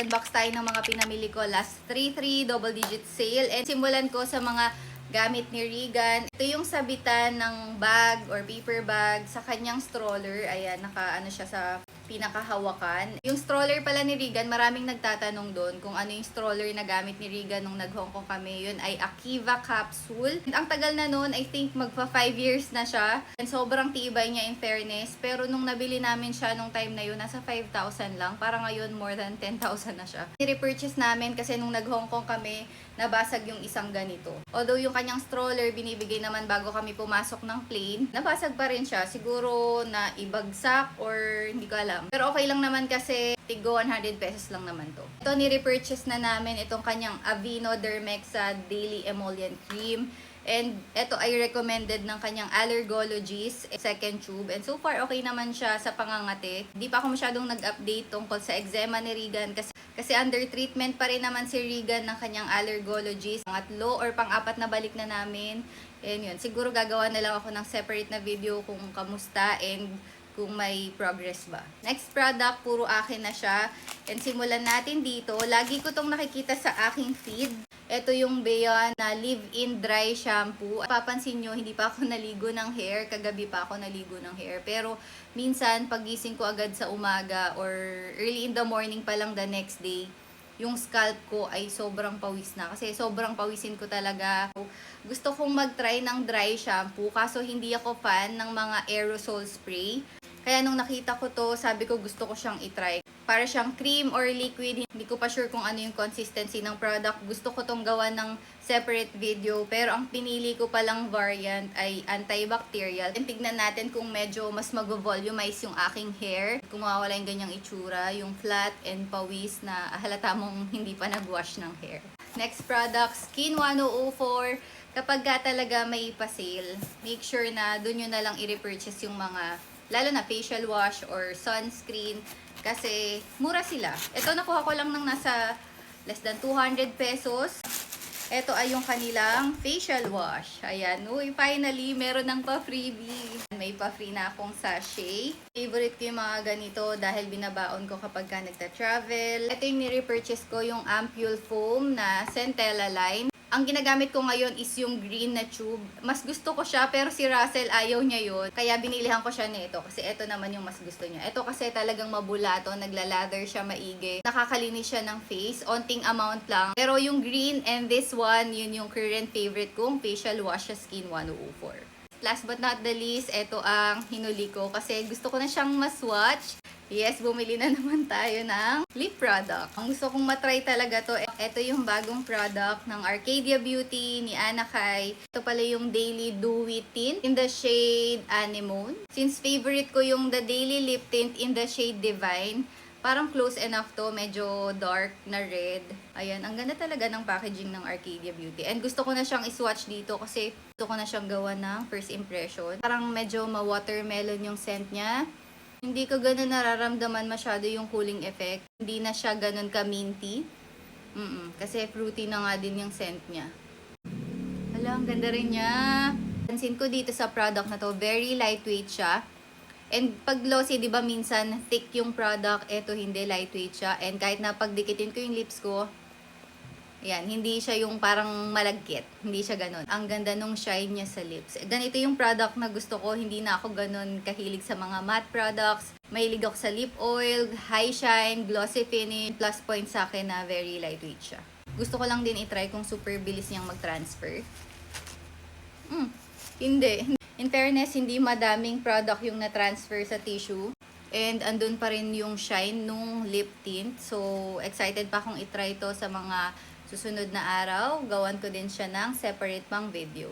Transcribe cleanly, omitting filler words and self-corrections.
Nag-unbox tayo ng mga pinamili ko last 3 double digit sale. And simulan ko sa mga gamit ni Regan. Ito yung sabitan ng bag or paper bag sa kanyang stroller. Ayan, naka-ano siya sa pinakahawakan. Yung stroller pala ni Regan, maraming nagtatanong doon kung ano yung stroller na gamit ni Regan nung nag-Hong Kong kami. Yun ay Akiva Capsule. And ang tagal na noon, I think magpa 5 years na siya. And sobrang tibay niya in fairness. Pero nung nabili namin siya nung time na yun, nasa 5,000 lang. Para ngayon, more than 10,000 na siya. I-repurchase namin kasi nung nag-Hong Kong kami, nabasag yung isang ganito. Although yung kanyang stroller, binibigay naman bago kami pumasok ng plane, nabasag pa rin siya. Siguro na ibagsak or hindi ko alam. Pero okay lang naman kasi tigo 100 pesos lang naman to. Ito, ni-repurchase na namin itong kanyang Aveeno Dermexa Daily Emollient Cream. And ito ay recommended ng kanyang allergologist, second tube. And so far, okay naman siya sa pangangati. Hindi pa ako masyadong nag-update tungkol sa eczema ni Regan kasi under treatment pa rin naman si Regan ng kanyang allergologist. Pangatlo or pang-apat na balik na namin. And yun, siguro gagawa na lang ako ng separate na video kung kamusta and kung may progress ba. Next product, puro akin na siya. And simulan natin dito. Lagi ko tong nakikita sa aking feed. Ito yung Beyond na Live-In Dry Shampoo. Papansin nyo, hindi pa ako naligo ng hair. Kagabi pa ako naligo ng hair. Pero minsan, pagising ko agad sa umaga or early in the morning pa lang the next day, yung scalp ko ay sobrang pawis na. Kasi sobrang pawisin ko talaga. Gusto kong mag-try ng dry shampoo. Kaso hindi ako fan ng mga aerosol spray. Kaya nung nakita ko to, sabi ko gusto ko siyang itry. Para siyang cream or liquid. Hindi ko pa sure kung ano yung consistency ng product. Gusto ko tong gawa ng separate video. Pero ang pinili ko palang variant ay antibacterial. And tignan natin kung medyo mas mag-volumize yung aking hair. Kung mawawala yung ganyang itsura, yung flat and pawis na halata mong hindi pa nag-wash ng hair. Next product, Skin 104. Kapag ka talaga may pa-sale, make sure na dun nyo na lang i-repurchase yung mga, lalo na facial wash or sunscreen, kasi mura sila. Ito nakuha ko lang ng nasa less than 200 pesos. Ito ay yung kanilang facial wash. Ayan, uy, finally, meron ng pa-freebie. May pa-free na akong sachet. Favorite ko yung mga ganito dahil binabaon ko kapag ka nagta-travel. Ito yung ni-repurchase ko, yung Ampule Foam na Centella line. Ang ginagamit ko ngayon is yung green na tube. Mas gusto ko siya pero si Russell ayaw niya yun. Kaya binilihan ko siya nito kasi ito naman yung mas gusto niya. Ito kasi talagang mabulato, nagla-lather siya maigi. Nakakalinis siya ng face, onting amount lang. Pero yung green and this one, yun yung current favorite kong facial wash sa Skin 104. Last but not the least, ito ang hinuli ko kasi gusto ko na siyang ma-swatch. Yes, bumili na naman tayo ng lip product. Ang gusto kong matry talaga to. Ito yung bagong product ng Arcadia Beauty ni Anna Kai. Ito pala yung Daily Dewy Tint in the shade Anemone. Since favorite ko yung the Daily Lip Tint in the shade Divine, parang close enough to, medyo dark na red. Ayan, ang ganda talaga ng packaging ng Arcadia Beauty. And gusto ko na siyang iswatch dito kasi gusto ko na siyang gawa ng first impression. Parang medyo ma-watermelon yung scent niya. Hindi ko ganun nararamdaman masyado yung cooling effect. Hindi na siya ganun ka-minty. Kasi fruity na nga din yung scent niya. Hala, ang ganda rin niya. Pansin ko dito sa product na to, very lightweight siya. And pag glossy, di ba minsan thick yung product, eto hindi, lightweight siya. And kahit na pagdikitin ko yung lips ko, yan, hindi siya yung parang malagkit. Hindi siya ganun. Ang ganda nung shine niya sa lips. Ganito yung product na gusto ko. Hindi na ako ganun kahilig sa mga matte products. Mahilig ako sa lip oil, high shine, glossy finish. Plus point sa akin na very lightweight siya. Gusto ko lang din itry kung super bilis niyang mag-transfer. Hindi. In fairness, hindi madaming product yung na-transfer sa tissue. And andun pa rin yung shine nung lip tint. So, excited pa akong itry to sa mga susunod na araw. Gawan ko din siya ng separate pang video.